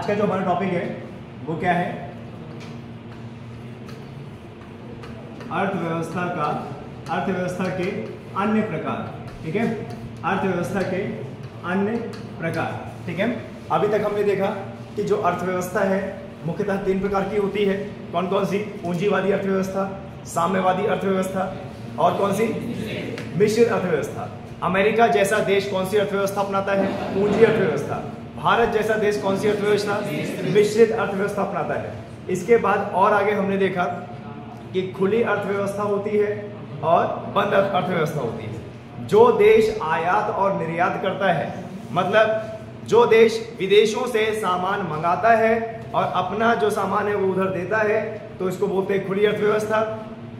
का जो हमारा टॉपिक है वो क्या है, अर्थव्यवस्था के अन्य प्रकार। ठीक है, अर्थव्यवस्था के अन्य प्रकार। ठीक है, अभी तक हमने देखा कि जो अर्थव्यवस्था है मुख्यतः 3 प्रकार की होती है। कौन कौन सी? पूंजीवादी अर्थव्यवस्था, साम्यवादी अर्थव्यवस्था और कौन सी? मिश्रित अर्थव्यवस्था। अमेरिका जैसा देश कौन सी अर्थव्यवस्था अपनाता है? पूंजी अर्थव्यवस्था। भारत जैसा देश कौन सी अर्थव्यवस्था? मिश्रित अर्थव्यवस्था अपनाता है। इसके बाद और आगे हमने देखा कि खुली अर्थव्यवस्था होती है और बंद अर्थव्यवस्था होती है। जो देश आयात और निर्यात करता है, मतलब जो देश विदेशों से सामान मंगाता है और अपना जो सामान है वो उधर देता है, तो इसको बोलते हैं खुली अर्थव्यवस्था।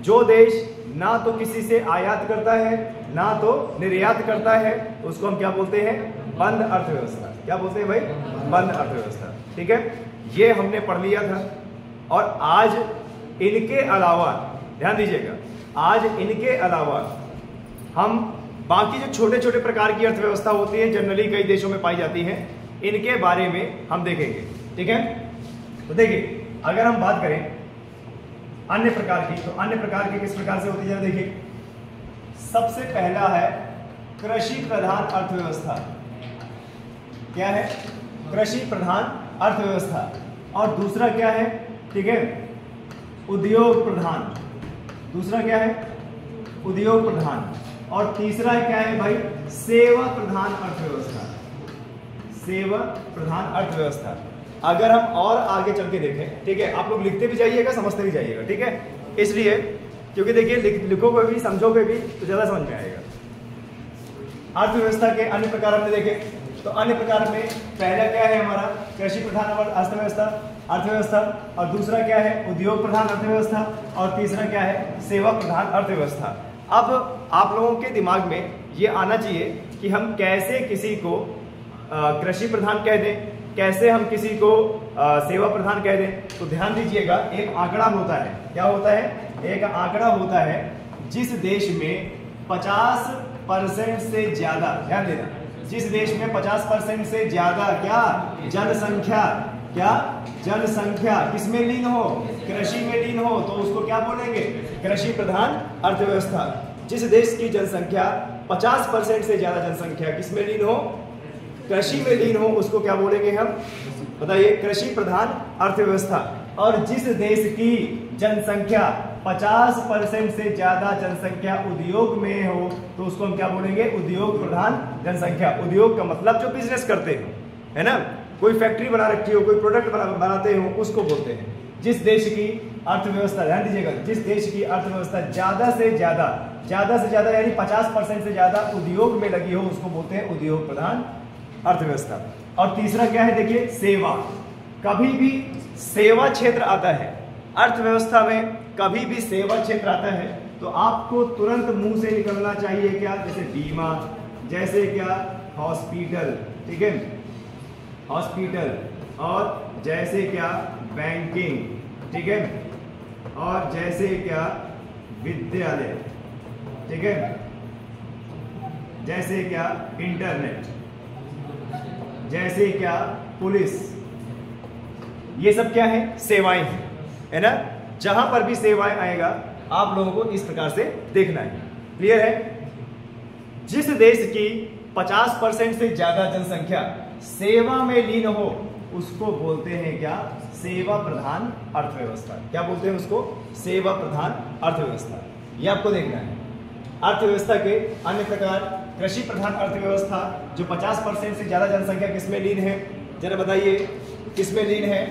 जो देश ना तो किसी से आयात करता है ना तो निर्यात करता है, उसको हम क्या बोलते हैं? बंद अर्थव्यवस्था। क्या बोलते हैं भाई? बंद अर्थव्यवस्था। ठीक है, ये हमने पढ़ लिया था। और आज इनके अलावा, ध्यान दीजिएगा, आज इनके अलावा हम बाकी जो छोटे छोटे प्रकार की अर्थव्यवस्था होती है, जनरली कई देशों में पाई जाती है, इनके बारे में हम देखेंगे। ठीक है, तो देखिए अगर हम बात करें अन्य प्रकार की, तो अन्य प्रकार की किस प्रकार से होती है? देखिए, सबसे पहला है कृषि प्रधान अर्थव्यवस्था। क्या है? कृषि प्रधान अर्थव्यवस्था। और दूसरा क्या है? ठीक है, उद्योग प्रधान। दूसरा क्या है? उद्योग प्रधान। और तीसरा क्या है भाई? सेवा प्रधान अर्थव्यवस्था। सेवा प्रधान अर्थव्यवस्था। अगर हम और आगे चल के देखें, ठीक है, आप लोग लिखते भी जाइएगा, समझते भी जाइएगा। ठीक है, इसलिए क्योंकि देखिए लिखोगे भी समझोगे भी तो ज्यादा समझ में आएगा। अर्थव्यवस्था के अन्य प्रकार हमने देखे, तो अन्य प्रकार में पहला क्या है हमारा? कृषि प्रधान अर्थव्यवस्था। और दूसरा क्या है? उद्योग प्रधान अर्थव्यवस्था। और तीसरा क्या है? सेवा प्रधान अर्थव्यवस्था। अब आप लोगों के दिमाग में ये आना चाहिए कि हम कैसे किसी को कृषि प्रधान कह दें, कैसे हम किसी को सेवा प्रधान कह दें। तो ध्यान दीजिएगा, एक आंकड़ा होता है। क्या होता है? एक आंकड़ा होता है जिस देश में 50% से ज्यादा, ध्यान देना, जिस देश में 50% से ज्यादा क्या जनसंख्या किसमें लीन हो? कृषि में लीन हो, तो उसको क्या बोलेंगे? कृषि प्रधान अर्थव्यवस्था। जिस देश की जनसंख्या 50% से ज्यादा जनसंख्या किसमें लीन हो? कृषि में लीन हो, उसको क्या बोलेंगे हम? बताइए, कृषि प्रधान अर्थव्यवस्था। और जिस देश की जनसंख्या 50% से ज्यादा जनसंख्या उद्योग में हो, तो उसको हम क्या बोलेंगे? उद्योग प्रधान जनसंख्या। उद्योग का मतलब जो बिजनेस करते हो, है ना, कोई फैक्ट्री बना रखी हो, कोई प्रोडक्ट बनाते हो, उसको बोलते हैं। जिस देश की अर्थव्यवस्था, ध्यान दीजिएगा, जिस देश की अर्थव्यवस्था ज्यादा से ज्यादा यानी 50% से ज्यादा उद्योग में लगी हो, उसको बोलते हैं उद्योग प्रधान अर्थव्यवस्था। और तीसरा क्या है? देखिए, सेवा। कभी भी सेवा क्षेत्र आता है अर्थव्यवस्था में, कभी भी सेवा क्षेत्र आता है तो आपको तुरंत मुंह से निकलना चाहिए क्या? जैसे बीमा, जैसे क्या हॉस्पिटल, ठीक है, हॉस्पिटल, और जैसे क्या बैंकिंग, ठीक है, और जैसे क्या विद्यालय, ठीक है, जैसे क्या इंटरनेट, जैसे क्या पुलिस। ये सब क्या है? सेवाएं हैं, है ना। जहां पर भी सेवाएं आएगा आप लोगों को इस प्रकार से देखना है। क्लियर है? जिस देश की 50% से ज्यादा जनसंख्या सेवा में लीन हो उसको बोलते हैं क्या? सेवा प्रधान अर्थव्यवस्था। क्या बोलते हैं उसको? सेवा प्रधान अर्थव्यवस्था। ये आपको देखना है। अर्थव्यवस्था के अन्य प्रकार, कृषि प्रधान अर्थव्यवस्था, जो 50% से ज्यादा जनसंख्या किसमें लीन है? जरा बताइए, किसमें लीन है?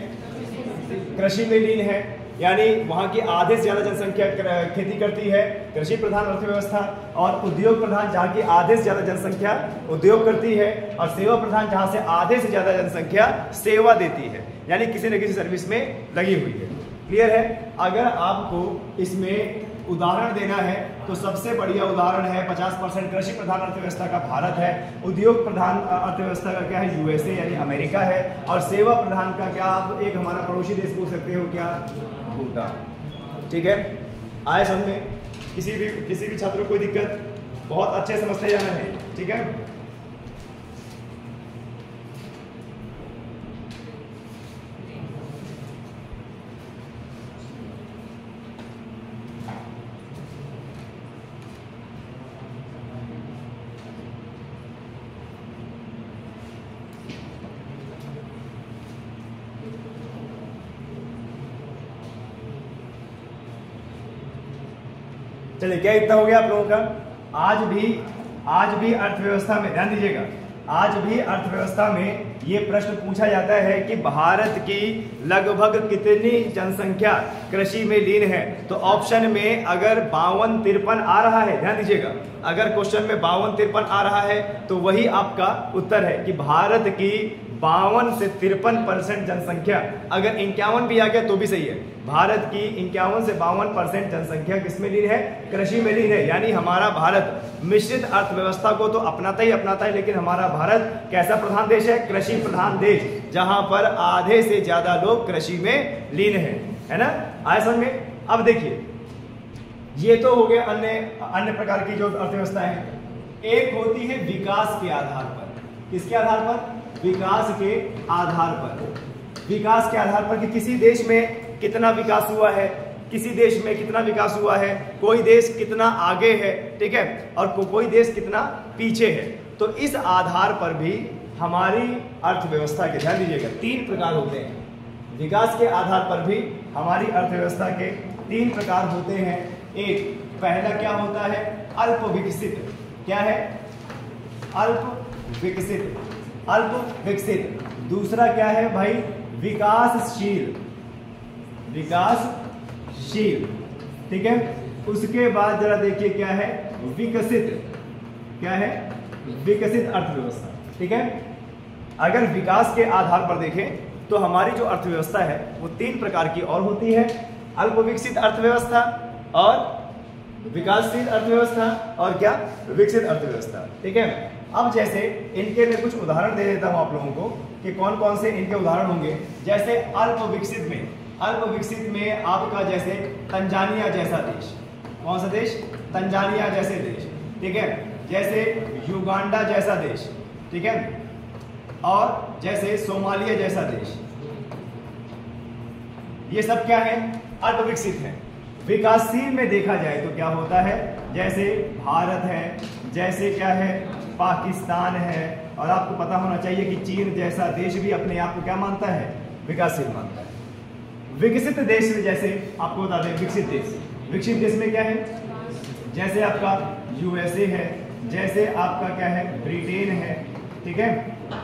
कृषि में लीन है, यानी वहां की आधे से ज्यादा जनसंख्या खेती करती है, कृषि प्रधान अर्थव्यवस्था। और उद्योग प्रधान, जहां की आधे से ज्यादा जनसंख्या उद्योग करती है, और सेवा प्रधान, जहां से आधे से ज्यादा जनसंख्या सेवा देती है, यानी किसी न किसी सर्विस में लगी हुई है। क्लियर है? अगर आपको इसमें उदाहरण देना है तो सबसे बढ़िया उदाहरण है 50% कृषि प्रधान अर्थव्यवस्था का भारत है, उद्योग प्रधान अर्थव्यवस्था का क्या है? यूएसए यानी अमेरिका है, और सेवा प्रधान का क्या आप एक हमारा पड़ोसी देश बोल सकते हो क्या? भूटान। ठीक है, आए समझ में? किसी भी छात्र को कोई दिक्कत? बहुत अच्छे समझते जाना है, ठीक है। चलिए, क्या इतना हो गया आप लोगों का? आज भी अर्थव्यवस्था में ध्यान दीजिएगा, आज भी अर्थव्यवस्था में ये प्रश्न पूछा जाता है कि भारत की लगभग कितनी जनसंख्या कृषि में लीन है। तो ऑप्शन में अगर 52-53 आ रहा है, ध्यान दीजिएगा, अगर क्वेश्चन में 52-53 आ रहा है तो वही आपका उत्तर है कि भारत की 52 से 53% जनसंख्या, अगर 51 भी आ गया तो भी सही है। भारत की 51 से 52% जनसंख्या किसमें लीन है? कृषि में लीन है। यानी हमारा भारत मिश्रित अर्थव्यवस्था को तो अपनाता है, लेकिन हमारा भारत कैसा प्रधान देश है? कृषि प्रधान देश, जहां पर आधे से ज्यादा लोग कृषि में लीन है ना? आए समझ में? अब देखिए, ये तो हो गया अन्य प्रकार की जो अर्थव्यवस्था है। एक होती है विकास के आधार पर। किसके आधार पर? विकास के आधार पर। विकास के आधार पर कि किसी देश में कितना विकास हुआ है, किसी देश में कितना विकास हुआ है, कोई देश कितना आगे है, ठीक है, और कोई देश कितना पीछे है। तो इस आधार पर भी हमारी अर्थव्यवस्था के, ध्यान दीजिएगा, 3 प्रकार होते हैं। विकास के आधार पर भी हमारी अर्थव्यवस्था के 3 प्रकार होते हैं। एक, पहला क्या होता है? अल्प विकसित। क्या है? अल्प विकसित। अल्प विकसित। दूसरा क्या है भाई? विकासशील। विकासशील, ठीक है। उसके बाद जरा देखिए क्या है? विकसित। क्या है? विकसित अर्थव्यवस्था, ठीक है। अगर विकास के आधार पर देखें तो हमारी जो अर्थव्यवस्था है वो 3 प्रकार की और होती है। अल्प विकसित अर्थव्यवस्था और विकासशील अर्थव्यवस्था और क्या? विकसित अर्थव्यवस्था, ठीक है। अब जैसे इनके लिए कुछ उदाहरण दे देता हूं आप लोगों को कि कौन कौन से इनके उदाहरण होंगे। जैसे अल्प विकसित में आपका जैसे तंजानिया जैसा देश। कौन सा देश? तंजानिया जैसे देश, ठीक है। जैसे युगांडा जैसा देश, ठीक है, और जैसे सोमालिया जैसा देश। ये सब क्या है? अल्प विकसित है। विकासशील में देखा जाए तो क्या होता है? जैसे भारत है, जैसे क्या है? पाकिस्तान है, और आपको पता होना चाहिए कि चीन जैसा देश भी अपने आप को क्या मानता है? विकासशील मानता है। विकसित देश में जैसे आपको बता दें, विकसित देश में क्या है? जैसे आपका यूएसए है, जैसे आपका क्या है? ब्रिटेन है, ठीक है।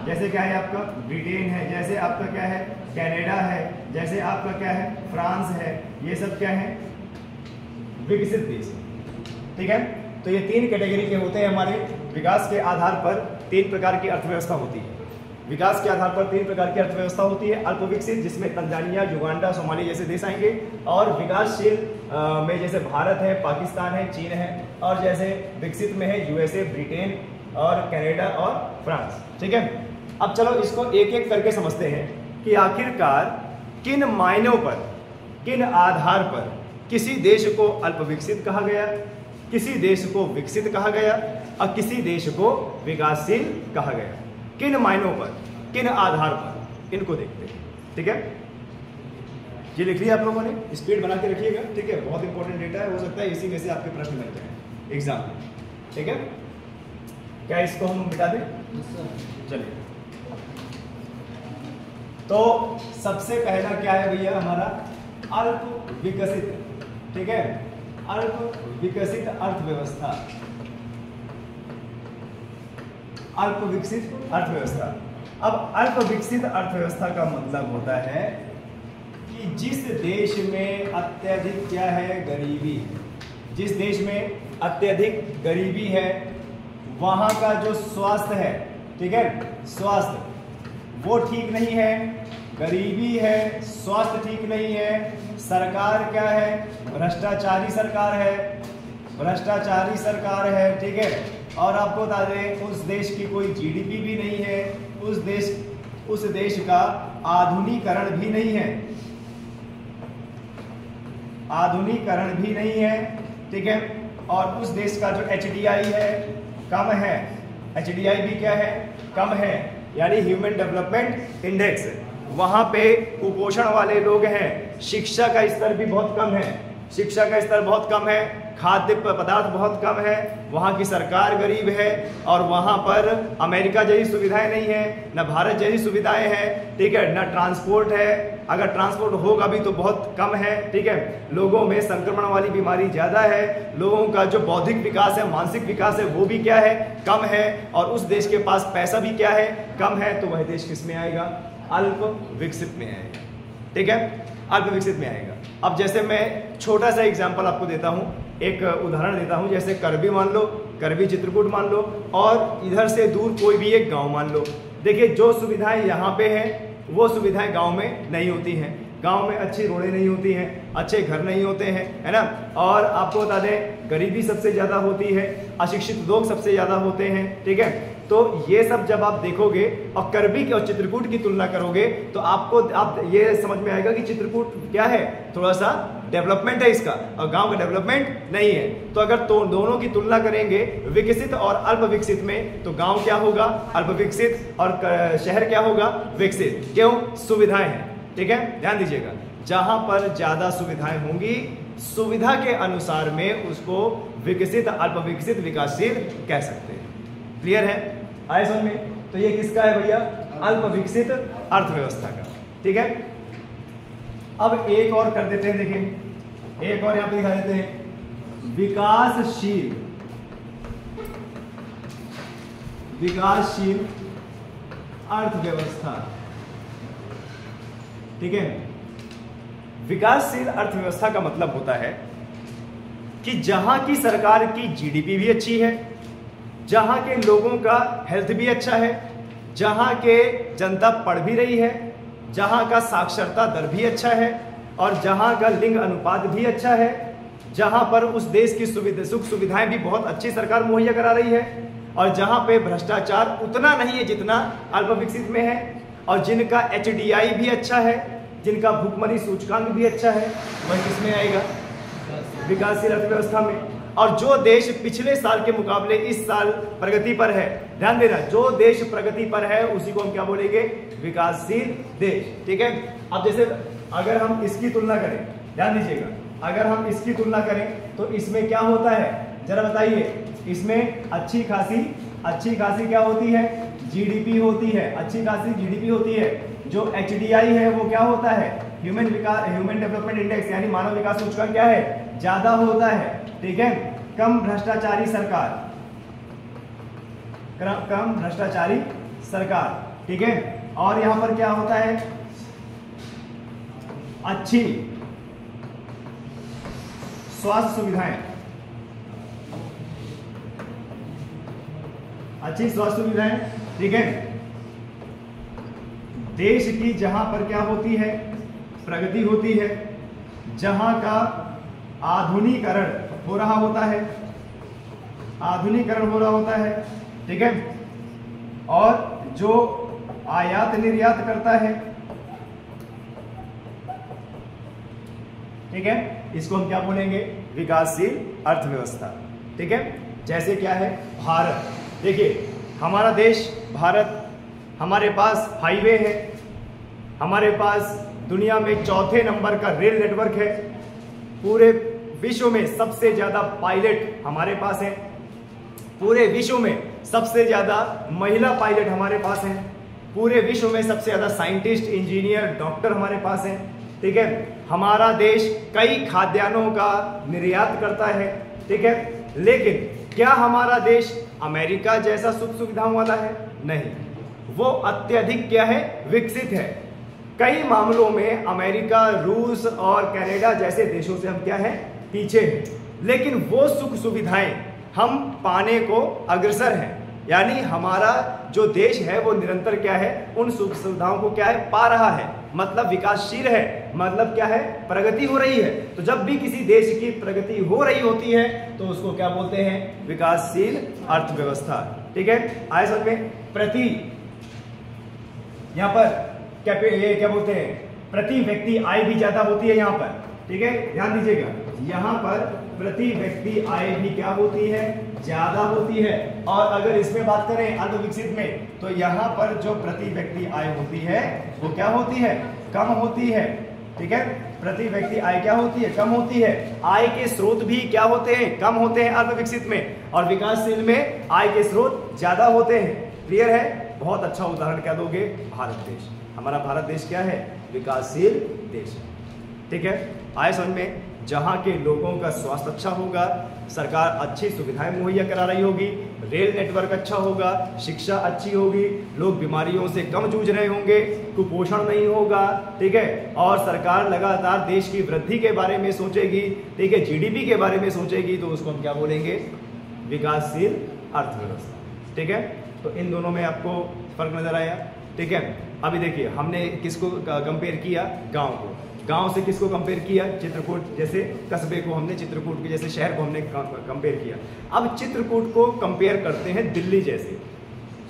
जैसे क्या है? आपका ब्रिटेन है, जैसे आपका क्या है? कनाडा है, जैसे आपका क्या है? फ्रांस है। ये सब क्या है? विकसित देश, ठीक है। तो ये 3 कैटेगरी के होते हैं हमारे। विकास के आधार पर 3 प्रकार की अर्थव्यवस्था होती है। विकास के आधार पर 3 प्रकार की अर्थव्यवस्था होती है। अल्प विकसित, जिसमें तंजानिया, युगांडा, सोमालिया जैसे देश आएंगे, और विकासशील में जैसे भारत है, पाकिस्तान है, चीन है, और जैसे विकसित में है यूएसए, ब्रिटेन और कनाडा और फ्रांस, ठीक है। अब चलो इसको एक एक करके समझते हैं कि आखिरकार किन मायनों पर, किन आधार पर किसी देश को अल्प विकसित कहा गया, किसी देश को विकसित कहा गया और किसी देश को विकासशील कहा गया। किन मायनों पर, किन आधार पर, इनको देखते हैं, ठीक है। ये लिख लिया आप लोगों ने, स्पीड बना के रखिएगा, ठीक है। बहुत इंपॉर्टेंट डेटा है, हो सकता है इसी में से आपके प्रश्न बन जाए एग्जाम में, ठीक है। क्या इसको हम मिटा दें? चलिए, तो सबसे पहला क्या है भैया? हमारा अल्प विकसित, ठीक है। अल्प विकसित अर्थव्यवस्था, अल्प विकसित अर्थव्यवस्था। अब अल्प विकसित अर्थव्यवस्था का मतलब होता है कि जिस देश में अत्यधिक क्या है? गरीबी। जिस देश में अत्यधिक गरीबी है वहां का जो स्वास्थ्य है, ठीक है, स्वास्थ्य वो ठीक नहीं है, गरीबी है, स्वास्थ्य ठीक नहीं है, सरकार क्या है? भ्रष्टाचारी सरकार है, भ्रष्टाचारी सरकार है, ठीक है। और आपको बता दें उस देश की कोई जीडीपी भी नहीं है, उस देश का आधुनिकीकरण भी नहीं है, आधुनिकीकरण भी नहीं है, ठीक है। और उस देश का जो एचडीआई है कम है, एचडीआई भी क्या है? कम है, यानी ह्यूमन डेवलपमेंट इंडेक्स। वहां पे कुपोषण वाले लोग हैं, शिक्षा का स्तर भी बहुत कम है, शिक्षा का स्तर बहुत कम है, खाद्य पदार्थ बहुत कम है, वहाँ की सरकार गरीब है, और वहाँ पर अमेरिका जैसी सुविधाएं नहीं है, न भारत जैसी सुविधाएं हैं, ठीक है, न ट्रांसपोर्ट है, अगर ट्रांसपोर्ट होगा भी तो बहुत कम है, ठीक है, लोगों में संक्रमण वाली बीमारी ज़्यादा है, लोगों का जो बौद्धिक विकास है, मानसिक विकास है, वो भी क्या है, कम है, और उस देश के पास पैसा भी क्या है, कम है, तो वह देश किस में आएगा, अल्प विकसित में आएगा, ठीक है, अल्प विकसित में आएगा। अब जैसे मैं छोटा सा एग्जांपल आपको देता हूँ, एक उदाहरण देता हूँ, जैसे करबी मान लो, करबी चित्रकूट मान लो, और इधर से दूर कोई भी एक गांव मान लो। देखिए जो सुविधाएं यहाँ पे हैं वो सुविधाएं गांव में नहीं होती हैं, गांव में अच्छी रोडें नहीं होती हैं, अच्छे घर नहीं होते हैं, है ना, और आपको बता दें गरीबी सबसे ज़्यादा होती है, अशिक्षित लोग सबसे ज़्यादा होते हैं, ठीक है। तो ये सब जब आप देखोगे और करबी और चित्रकूट की तुलना करोगे तो आप ये समझ में आएगा कि चित्रकूट क्या है, थोड़ा सा डेवलपमेंट है इसका, और गांव का डेवलपमेंट नहीं है। तो अगर दोनों की तुलना करेंगे विकसित और अल्प विकसित में, तो गांव क्या होगा, अल्प विकसित, और शहर क्या होगा, विकसित। क्यों, सुविधाएं हैं, ठीक है, ध्यान दीजिएगा, जहां पर ज्यादा सुविधाएं होंगी सुविधा के अनुसार में उसको विकसित, अल्प विकसित, विकासशील कह सकते हैं। क्लियर है, आए समझ में। तो ये किसका है भैया, अल्प विकसित अर्थव्यवस्था का, ठीक है। अब एक और कर देते हैं, देखिए एक और यहां पे दिखा देते हैं, विकासशील, विकासशील अर्थव्यवस्था, ठीक है। विकासशील अर्थव्यवस्था का मतलब होता है कि जहां की सरकार की जीडीपी भी अच्छी है, जहां के लोगों का हेल्थ भी अच्छा है, जहां के जनता पढ़ भी रही है, जहां का साक्षरता दर भी अच्छा है, और जहां का लिंग अनुपात भी अच्छा है, जहां पर उस देश की सुख सुविधाएं भी बहुत अच्छी सरकार मुहैया करा रही है, और जहां पे भ्रष्टाचार उतना नहीं है जितना अल्प विकसित में है, और जिनका HDI भी अच्छा है, जिनका भुखमरी सूचकांक भी अच्छा है, वह किसमें आएगा, विकासशील अर्थव्यवस्था में। और जो देश पिछले साल के मुकाबले इस साल प्रगति पर है, ध्यान देना, जो देश प्रगति पर है उसी को हम क्या बोलेंगे, विकासशील देश, ठीक है। अब जैसे अगर हम इसकी तुलना करें, ध्यान दीजिएगा, अगर हम इसकी तुलना करें तो इसमें क्या होता है, जरा बताइए, इसमें अच्छी खासी क्या होती है, जीडीपी होती है, अच्छी खासी जीडीपी होती है। जो HDI है वो क्या होता है, ह्यूमन डेवलपमेंट इंडेक्स, यानी मानव विकास सूचकांक क्या है, ज्यादा होता है, ठीक है। कम भ्रष्टाचारी सरकार, कम भ्रष्टाचारी सरकार, ठीक है। और यहां पर क्या होता है, अच्छी स्वास्थ्य सुविधाएं, अच्छी स्वास्थ्य सुविधाएं, ठीक है। देश की जहां पर क्या होती है, प्रगति होती है, जहां का आधुनिकीकरण हो रहा होता है, आधुनिकीकरण हो रहा होता है, ठीक है। और जो आयात निर्यात करता है, ठीक है, इसको हम क्या बोलेंगे, विकासशील अर्थव्यवस्था, ठीक है। जैसे क्या है, भारत, देखिए हमारा देश भारत, हमारे पास हाईवे है, हमारे पास दुनिया में चौथे नंबर का रेल नेटवर्क है, पूरे विश्व में सबसे ज्यादा पायलट हमारे पास है, पूरे विश्व में सबसे ज्यादा महिला पायलट हमारे पास हैं, पूरे विश्व में सबसे ज्यादा साइंटिस्ट, इंजीनियर, डॉक्टर हमारे पास हैं, ठीक है। हमारा देश कई खाद्यान्नों का निर्यात करता है, ठीक है। लेकिन क्या हमारा देश अमेरिका जैसा सुख सुविधाओं वाला है, नहीं, वो अत्यधिक क्या है, विकसित है। कई मामलों में अमेरिका, रूस और कनाडा जैसे देशों से हम क्या है, पीछे हैं, लेकिन वो सुख सुविधाएं हम पाने को अग्रसर हैं, यानी हमारा जो देश है वो निरंतर क्या है, उन सुख सुविधाओं को क्या है, पा रहा है, मतलब विकासशील है, मतलब क्या है, प्रगति हो रही है। तो जब भी किसी देश की प्रगति हो रही होती है तो उसको क्या बोलते हैं, विकासशील अर्थव्यवस्था, ठीक है। आए समझ में, प्रति यहाँ पर क्या बोलते हैं, प्रति व्यक्ति आय भी ज्यादा होती है यहाँ पर, ठीक है, ध्यान दीजिएगा, यहाँ पर प्रति व्यक्ति आय भी क्या होती है, ज्यादा होती है। और अगर इसमें बात करें अल्प विकसित में, तो यहाँ पर जो प्रति व्यक्ति आय होती है वो क्या होती है, कम होती है, ठीक है। प्रति व्यक्ति आय क्या होती है, कम होती है। आय के स्रोत भी क्या होते हैं, कम होते हैं अल्प विकसित में, और विकासशील में आय के स्रोत ज्यादा होते हैं। क्लियर है? बहुत अच्छा उदाहरण क्या दोगे, भारत देश। हमारा भारत देश क्या है, विकासशील देश। ठीक है, आए समझ में। जहां के लोगों का स्वास्थ्य अच्छा होगा, सरकार अच्छी सुविधाएं मुहैया करा रही होगी, रेल नेटवर्क अच्छा होगा, शिक्षा अच्छी होगी, लोग बीमारियों से कम जूझ रहे होंगे, कुपोषण नहीं होगा, ठीक है, और सरकार लगातार देश की वृद्धि के बारे में सोचेगी, ठीक है, जीडीपी के बारे में सोचेगी, तो उसको हम क्या बोलेंगे, विकासशील अर्थव्यवस्था। ठीक है, तो इन दोनों में आपको फर्क नजर आया। ठीक है, अभी देखिए हमने किसको कंपेयर किया, गांव को। गांव से किसको कंपेयर किया, चित्रकूट जैसे कस्बे को हमने, चित्रकूट के जैसे शहर को हमने कंपेयर किया। अब चित्रकूट को कंपेयर करते हैं दिल्ली जैसे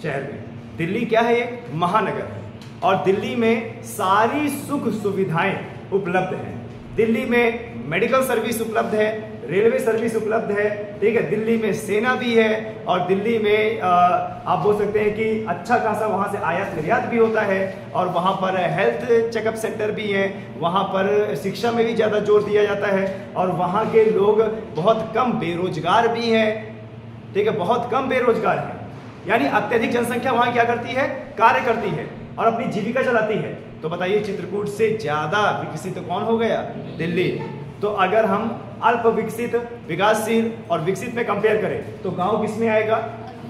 शहर में। दिल्ली क्या है, एक महानगर है, और दिल्ली में सारी सुख सुविधाएं उपलब्ध हैं। दिल्ली में मेडिकल सर्विस उपलब्ध है, रेलवे सर्विस उपलब्ध है, ठीक है, दिल्ली में सेना भी है, और दिल्ली में आप बोल सकते हैं कि अच्छा खासा वहाँ से आयात निर्यात भी होता है, और वहाँ पर हेल्थ चेकअप सेंटर भी है, वहाँ पर शिक्षा में भी ज़्यादा जोर दिया जाता है, और वहाँ के लोग बहुत कम बेरोजगार भी हैं। ठीक है, बहुत कम बेरोजगार हैं, यानी अत्यधिक जनसंख्या वहाँ क्या करती है, कार्य करती है और अपनी जीविका चलाती है। तो बताइए चित्रकूट से ज़्यादा विकसित कौन हो गया, दिल्ली। तो अगर हम अल्प विकसित, विकासशील और विकसित में कंपेयर करें तो गांव किस में आएगा,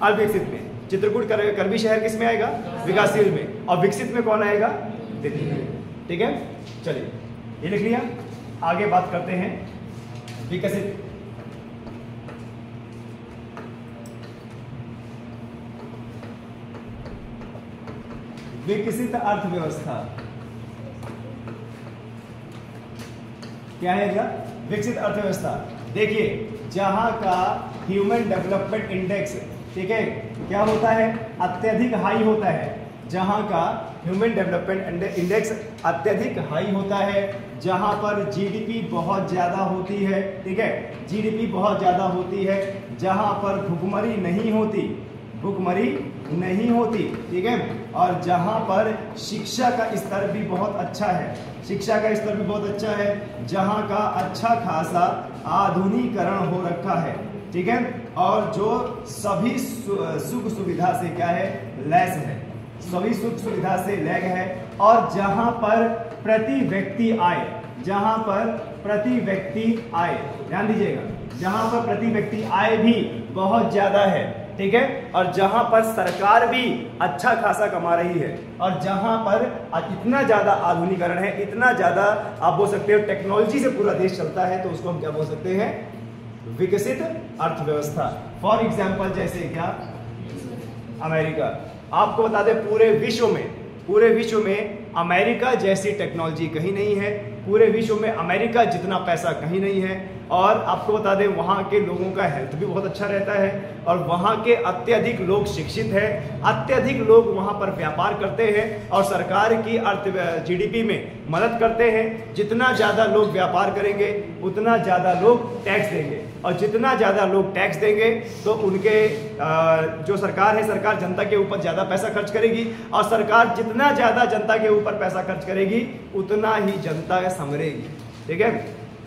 अल्प विकसित में। चित्रकूट करवी शहर किस में आएगा, विकासशील में, और विकसित में कौन आएगा, दिल्ली में। ठीक है, चलिए ये लिख लिया। आगे बात करते हैं विकसित। विकसित अर्थव्यवस्था क्या है क्या, विकसित अर्थव्यवस्था। देखिए जहां का ह्यूमन डेवलपमेंट इंडेक्स, ठीक है, क्या होता है, अत्यधिक हाई होता है। जहां का ह्यूमन डेवलपमेंट इंडेक्स अत्यधिक हाई होता है, जहां पर जीडीपी बहुत ज्यादा होती है, ठीक है, जीडीपी बहुत ज्यादा होती है, जहां पर भुखमरी नहीं होती, भुखमरी नहीं होती, ठीक है, और जहां पर शिक्षा का स्तर भी बहुत अच्छा है, शिक्षा का स्तर भी बहुत अच्छा है, जहां का अच्छा खासा आधुनिकीकरण हो रखा है, ठीक है, और जो सभी सुख सुविधा से क्या है, लैस है, सभी सुख सुविधा से लैग है, और जहां पर प्रति व्यक्ति आय, जहां पर प्रति व्यक्ति आय, ध्यान दीजिएगा, जहां पर प्रति व्यक्ति आय भी बहुत ज्यादा है, ठीक है, और जहां पर सरकार भी अच्छा खासा कमा रही है, और जहां पर इतना ज्यादा आधुनिकीकरण है, इतना ज्यादा आप बोल सकते हो टेक्नोलॉजी से पूरा देश चलता है, तो उसको हम क्या बोल सकते हैं, विकसित अर्थव्यवस्था। फॉर एग्जाम्पल जैसे क्या, अमेरिका। आपको बता दें पूरे विश्व में अमेरिका जैसी टेक्नोलॉजी कहीं नहीं है, पूरे विश्व में अमेरिका जितना पैसा कहीं नहीं है, और आपको बता दें वहाँ के लोगों का हेल्थ भी बहुत अच्छा रहता है, और वहाँ के अत्यधिक लोग शिक्षित हैं, अत्यधिक लोग वहाँ पर व्यापार करते हैं, और सरकार की जीडीपी में मदद करते हैं। जितना ज़्यादा लोग व्यापार करेंगे उतना ज़्यादा लोग टैक्स देंगे, और जितना ज़्यादा लोग टैक्स देंगे तो उनके जो सरकार है, सरकार जनता के ऊपर ज़्यादा पैसा खर्च करेगी, और सरकार जितना ज़्यादा जनता के ऊपर पैसा खर्च करेगी उतना ही जनता संभलेगी, ठीक है,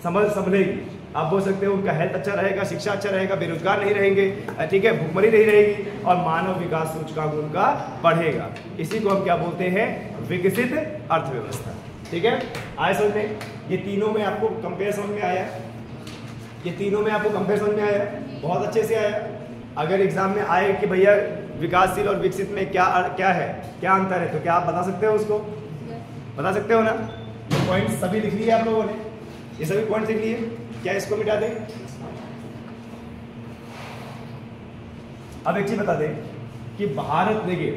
संभलेगी। आप बोल सकते हो उनका हेल्थ अच्छा रहेगा, शिक्षा अच्छा रहेगा, बेरोजगार नहीं रहेंगे, ठीक है, भुखमरी नहीं रहेगी, और मानव विकास सूचकांक उनका बढ़ेगा। इसी को हम क्या बोलते हैं, विकसित अर्थव्यवस्था। ठीक है, आए समझ में, ये तीनों में आपको कंपेयर समझ में आया, ये तीनों में आपको कंपेयर समझ में आया, बहुत अच्छे से आया। अगर एग्जाम में आए कि भैया विकासशील और विकसित में क्या है, क्या अंतर है, तो क्या आप बता सकते हो, उसको बता सकते हो ना। ये पॉइंट सभी लिख लिए आप लोगों ने, ये सभी पॉइंट लिख लिए, क्या इसको मिटा दें। अब एक चीज बता दें कि भारत, देखिए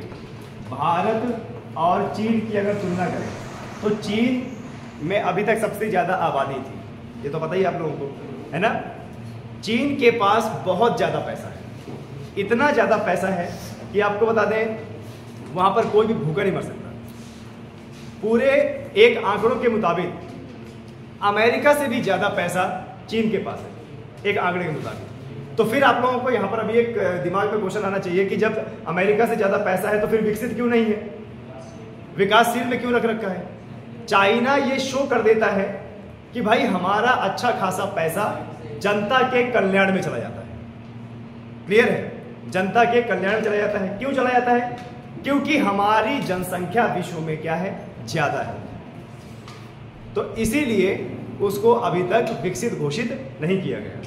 भारत और चीन की अगर तुलना करें तो चीन में अभी तक सबसे ज्यादा आबादी थी, ये तो पता ही आप लोगों को, है ना। चीन के पास बहुत ज्यादा पैसा है, इतना ज्यादा पैसा है कि आपको बता दें वहां पर कोई भी भूखा नहीं मर सकता। पूरे एक आंकड़ों के मुताबिक अमेरिका से भी ज्यादा पैसा चीन के पास है, एक आंकड़े के मुताबिक। तो फिर आप लोगों को यहाँ पर अभी एक दिमाग में क्वेश्चन आना चाहिए कि जब अमेरिका से ज्यादा पैसा है तो फिर विकसित क्यों नहीं है, विकासशील में क्यों रख रखा है। चाइना ये शो कर देता है कि भाई हमारा अच्छा खासा पैसा जनता के कल्याण में चला जाता है। क्लियर है? जनता के कल्याण में चला जाता है। क्यों चला जाता है? क्योंकि हमारी जनसंख्या विश्व में क्या है? ज्यादा है। तो इसीलिए उसको अभी तक विकसित घोषित नहीं किया गया।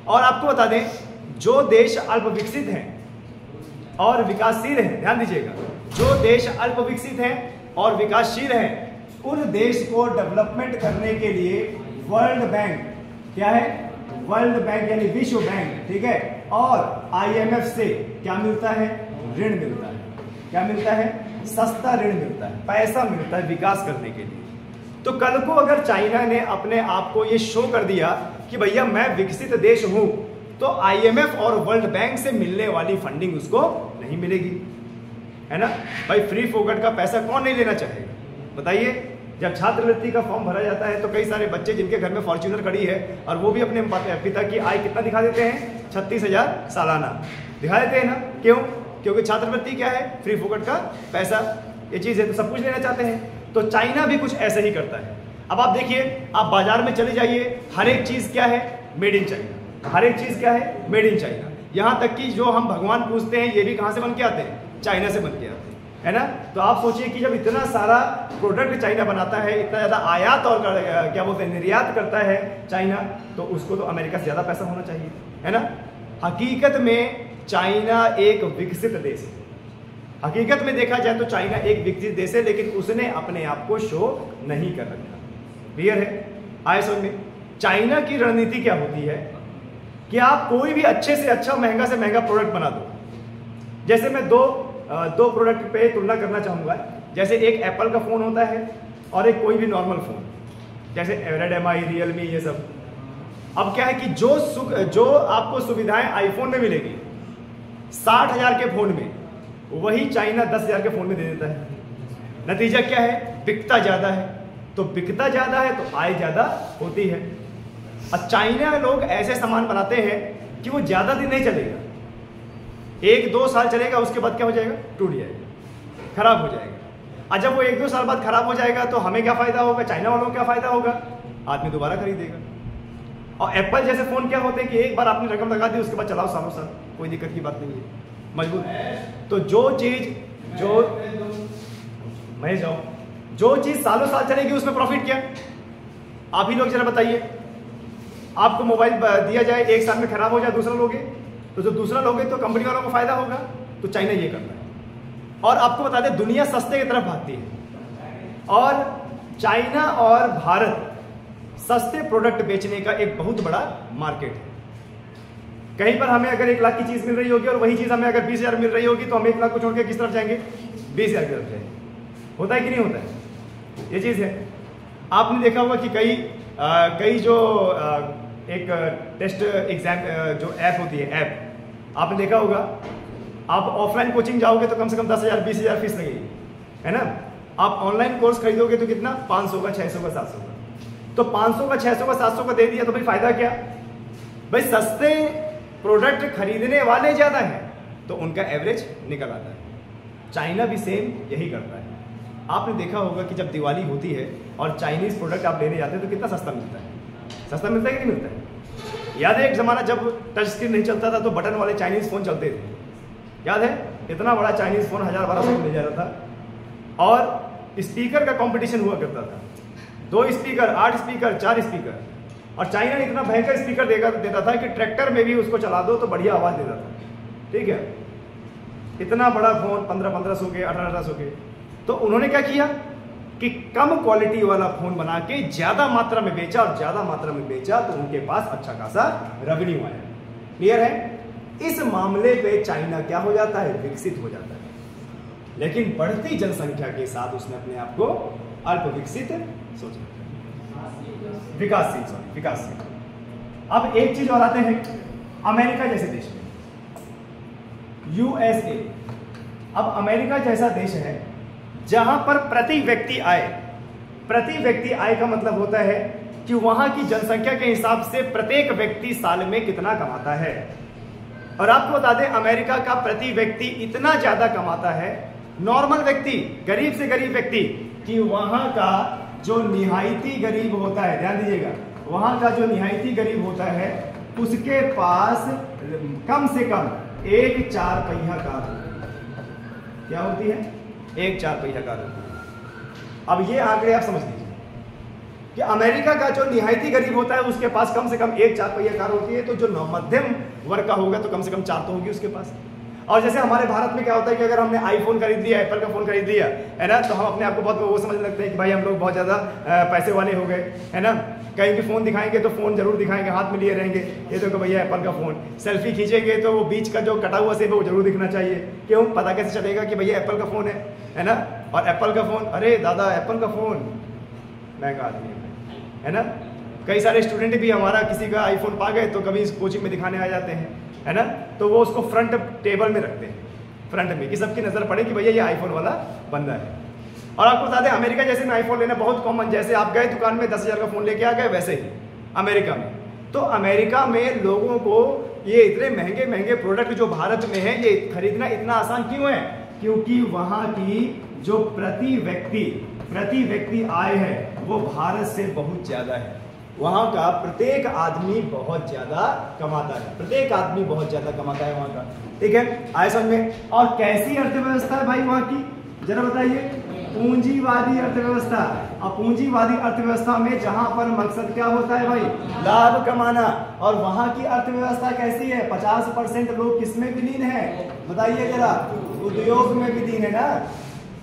और आपको बता दें, जो देश अल्प विकसित हैं और विकासशील हैं, ध्यान दीजिएगा, जो देश अल्प विकसित हैं और विकासशील हैं, उन देश को डेवलपमेंट करने के लिए वर्ल्ड बैंक, क्या है? वर्ल्ड बैंक यानी विश्व बैंक, ठीक है, और IMF से क्या मिलता है? ऋण मिलता है। क्या मिलता है? सस्ता ऋण मिलता है, पैसा मिलता है विकास करने के लिए। तो कल को अगर चाइना ने अपने आप को ये शो कर दिया कि भैया मैं विकसित देश हूं, तो IMF और वर्ल्ड बैंक से मिलने वाली फंडिंग उसको नहीं मिलेगी, है ना भाई? फ्री फोकट का पैसा कौन नहीं लेना चाहेगा, बताइए? जब छात्रवृत्ति का फॉर्म भरा जाता है तो कई सारे बच्चे जिनके घर में फॉर्च्यूनर खड़ी है और वो भी अपने पिता की आय कितना दिखा देते हैं? 36,000 सालाना दिखा देते हैं ना। क्यों? क्योंकि छात्रवृत्ति क्या है? फ्री फोकट का पैसा, ये चीज है, तो सब कुछ लेना चाहते हैं। तो चाइना भी कुछ ऐसे ही करता है। अब आप देखिए, आप बाजार में चले जाइए, हर एक चीज क्या है? Made in China. हर एक चीज क्या है? Made in China. यहां तक कि जो हम भगवान पूजते हैं, ये भी कहां से बन के आते हैं? चाइना से बन के आते हैं, है ना। तो आप सोचिए कि जब इतना सारा प्रोडक्ट चाइना बनाता है, इतना ज्यादा आयात और क्या बोलते हैं, निर्यात करता है चाइना, तो उसको तो अमेरिका से ज्यादा पैसा होना चाहिए, है ना। हकीकत में चाइना एक विकसित देश है। हकीकत में देखा जाए तो चाइना एक विकसित देश है, लेकिन उसने अपने आप को शो नहीं कर रखा। क्लियर है? आए समझ में? चाइना की रणनीति क्या होती है कि आप कोई भी अच्छे से अच्छा, महंगा से महंगा प्रोडक्ट बना दो। जैसे मैं दो प्रोडक्ट पे तुलना करना चाहूंगा। जैसे एक एप्पल का फोन होता है और एक कोई भी नॉर्मल फोन, जैसे रेडमी, रियलमी, ये सब। अब क्या है कि जो आपको सुविधाएं आईफोन में मिलेगी 60,000 के फोन में, वही चाइना 10,000 के फोन में दे देता है। नतीजा क्या है? बिकता ज्यादा है। तो बिकता ज्यादा है तो आय ज्यादा होती है। और चाइना लोग ऐसे सामान बनाते हैं कि वो ज्यादा दिन नहीं चलेगा, 1-2 साल चलेगा, उसके बाद क्या हो जाएगा? टूट जाएगा, खराब हो जाएगा। और जब वो 1-2 साल बाद खराब हो जाएगा तो हमें क्या फायदा होगा? चाइना वालों को क्या फायदा होगा? आदमी दोबारा खरीदेगा। और एप्पल जैसे फोन क्या होते हैं कि एक बार आपने रकम लगा दी, उसके बाद चलाओ सालों साल, कोई दिक्कत की बात नहीं है, मजबूत। तो जो चीज सालों साल चलेगी उसमें प्रॉफिट क्या? आप ही लोग जरा बताइए। आपको मोबाइल दिया जाए, 1 साल में खराब हो जाए, दूसरा लोगे, तो जो दूसरा लोगे तो कंपनी वालों को फायदा होगा। तो चाइना ये करता है। और आपको बता दें, दुनिया सस्ते की तरफ भागती है और चाइना और भारत सस्ते प्रोडक्ट बेचने का एक बहुत बड़ा मार्केट है। कहीं पर हमें अगर 1 लाख की चीज मिल रही होगी और वही चीज हमें अगर 20,000 मिल रही होगी, तो हम 1 लाख को छोड़ के किस तरफ जाएंगे? 20,000 की तरफ जाएंगे। होता है कि नहीं होता है? ये चीज है। आपने देखा होगा कि कई जो एक टेस्ट एग्जाम जो ऐप होती है, ऐप आपने देखा होगा, आप ऑफलाइन कोचिंग जाओगे तो कम से कम 10,000 20,000 फीस लगेगी, है ना। आप ऑनलाइन कोर्स खरीदोगे तो कितना? 500 का, 600 का, 700 का। तो 500 का, 600 का, 700 का दे दिया तो भाई फायदा क्या? भाई सस्ते प्रोडक्ट खरीदने वाले ज्यादा हैं तो उनका एवरेज निकल आता है। चाइना भी सेम यही करता है। आपने देखा होगा कि जब दिवाली होती है और चाइनीज प्रोडक्ट आप लेने जाते हैं तो कितना सस्ता मिलता है? सस्ता मिलता है कि नहीं मिलता है? याद है एक जमाना जब टच स्क्रीन नहीं चलता था तो बटन वाले चाइनीज फोन चलते थे, याद है? इतना बड़ा चाइनीज फोन 1000-1200 में मिल जाता था और स्पीकर का कंपटीशन हुआ करता था। 2 स्पीकर, 8 स्पीकर, 4 स्पीकर। और चाइना ने इतना भयंकर स्पीकर देता था कि ट्रैक्टर में भी उसको चला दो तो बढ़िया आवाज देता था। ठीक है, इतना बड़ा फोन 1500 के, 1800 के। तो उन्होंने क्या किया कि कम क्वालिटी वाला फोन बना के ज्यादा मात्रा में बेचा और ज्यादा मात्रा में बेचा तो उनके पास अच्छा खासा रेवेन्यू आया। क्लियर है? इस मामले पे चाइना क्या हो जाता है? विकसित हो जाता है। लेकिन बढ़ती जनसंख्या के साथ उसने अपने आप को अल्प विकसित सोचा, विकासशील। अब एक चीज और आते हैं, अमेरिका जैसे देश में, USA। अब अमेरिका जैसा देश है जहां पर प्रति व्यक्ति आय का मतलब होता है कि वहां की जनसंख्या के हिसाब से प्रत्येक व्यक्ति साल में कितना कमाता है। और आपको बता दें, अमेरिका का प्रति व्यक्ति इतना ज्यादा कमाता है, नॉर्मल व्यक्ति, गरीब से गरीब व्यक्ति, कि वहां का जो निहायती गरीब होता है, ध्यान दीजिएगा, वहां का जो निहायती गरीब होता है उसके पास कम से कम एक 4 पहिया कार होती है। क्या होती है? एक 4 पहिया कार होती है। अब ये आंकड़े आप समझ लीजिए कि अमेरिका का जो निहायती गरीब होता है उसके पास कम से कम एक 4 पहिया कार होती है, तो जो मध्यम वर्ग का होगा तो कम से कम 4 तो होगी उसके पास। और जैसे हमारे भारत में क्या होता है कि अगर हमने आईफोन खरीद लिया, एप्पल का फोन खरीद लिया, है ना, तो हम अपने आप को बहुत वो समझ लगते हैं कि भाई हम लोग बहुत ज्यादा पैसे वाले हो गए, है ना। कहीं भी फोन दिखाएंगे तो फोन जरूर दिखाएंगे, हाथ में लिए रहेंगे, ये देखो भैया एप्पल का फोन। सेल्फी खींचेंगे तो वो बीच का जो कटा हुआ सेब है वो जरूर दिखना चाहिए। क्यों? पता कैसे चलेगा कि भैया एप्पल का फोन है ना। और एप्पल का फोन, अरे दादा एप्पल का फोन महंगा आदमी है ना। कई सारे स्टूडेंट भी हमारा किसी का आईफोन पा गए तो कभी इस कोचिंग में दिखाने आ जाते हैं, है ना, तो वो उसको फ्रंट टेबल में रखते हैं, फ्रंट में, कि सबकी नजर पड़े कि भैया ये आईफोन वाला बंदा है। और आपको बता दें अमेरिका जैसे में आईफोन लेना बहुत कॉमन, जैसे आप गए दुकान में 10,000 का फोन लेके आ गए, वैसे ही अमेरिका में। तो अमेरिका में लोगों को ये इतने महंगे महंगे प्रोडक्ट जो भारत में है ये खरीदना इतना आसान क्यों है? क्योंकि वहां की जो प्रति व्यक्ति आय है वो भारत से बहुत ज्यादा है। वहां का प्रत्येक आदमी बहुत ज्यादा कमाता है, प्रत्येक आदमी बहुत ज्यादा कमाता है वहां का, ठीक है, आए समझ में। और कैसी अर्थव्यवस्था है भाई वहां की, जरा बताइए? पूंजीवादी अर्थव्यवस्था। और पूंजीवादी अर्थव्यवस्था में जहां पर मकसद क्या होता है भाई? लाभ कमाना। और वहां की अर्थव्यवस्था कैसी है? 50% लोग किसमें विलीन है बताइए जरा? उद्योग में विलीन है ना,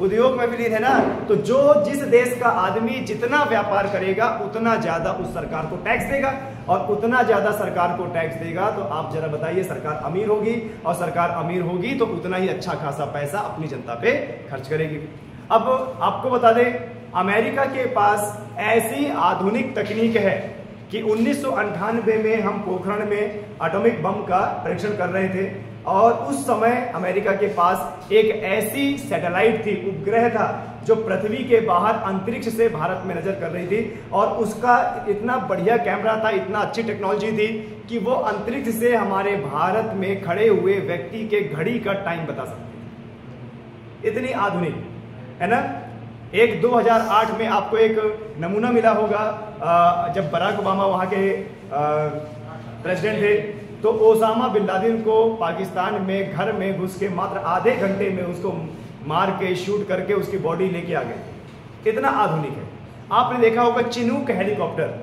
उद्योग में विलीन है ना। तो जो जिस देश का आदमी जितना व्यापार करेगा उतना ज्यादा उस सरकार को टैक्स देगा, और उतना ज्यादा सरकार को टैक्स देगा तो आप जरा बताइए सरकार अमीर होगी, और सरकार अमीर होगी तो उतना ही अच्छा खासा पैसा अपनी जनता पे खर्च करेगी। अब आपको बता दें अमेरिका के पास ऐसी आधुनिक तकनीक है कि 1998 में हम पोखरण में एटॉमिक बम का परीक्षण कर रहे थे, और उस समय अमेरिका के पास एक ऐसी सैटेलाइट थी, उपग्रह था, जो पृथ्वी के बाहर अंतरिक्ष से भारत में नजर कर रही थी, और उसका इतना बढ़िया कैमरा था, इतना अच्छी टेक्नोलॉजी थी कि वो अंतरिक्ष से हमारे भारत में खड़े हुए व्यक्ति के घड़ी का टाइम बता सकती, इतनी आधुनिक, है ना। एक 2008 में आपको एक नमूना मिला होगा, जब बराक ओबामा वहां के प्रेसिडेंट थे, तो ओसामा बिन लादेन को पाकिस्तान में घर में घुस के मात्र आधे घंटे में उसको मार के शूट करके उसकी बॉडी लेके आ गए। इतना आधुनिक है। आपने देखा होगा चिनूक हेलीकॉप्टर,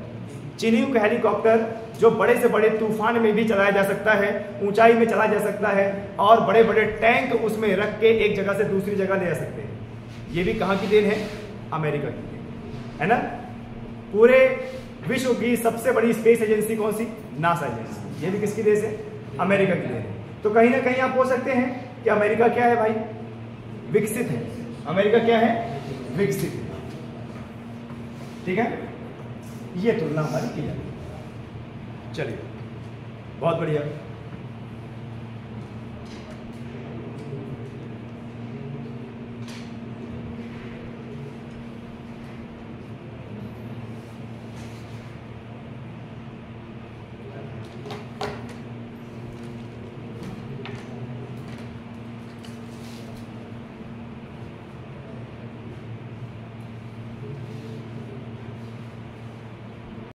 चिनूक हेलीकॉप्टर जो बड़े से बड़े तूफान में भी चलाया जा सकता है, ऊंचाई में चलाया जा सकता है, और बड़े बड़े टैंक उसमें रख के एक जगह से दूसरी जगह ले जा सकते हैं। ये भी कहां की देन है? अमेरिका की देन है ना। पूरे विश्व की सबसे बड़ी स्पेस एजेंसी कौन सी? NASA agency. ये भी किसकी देश है? अमेरिका की देन है। तो कहीं ना कहीं आप बोल सकते हैं कि अमेरिका क्या है भाई? विकसित है। अमेरिका क्या है? विकसित है, ठीक है। ये तुलना हमारी की जाती है। चलिए, बहुत बढ़िया।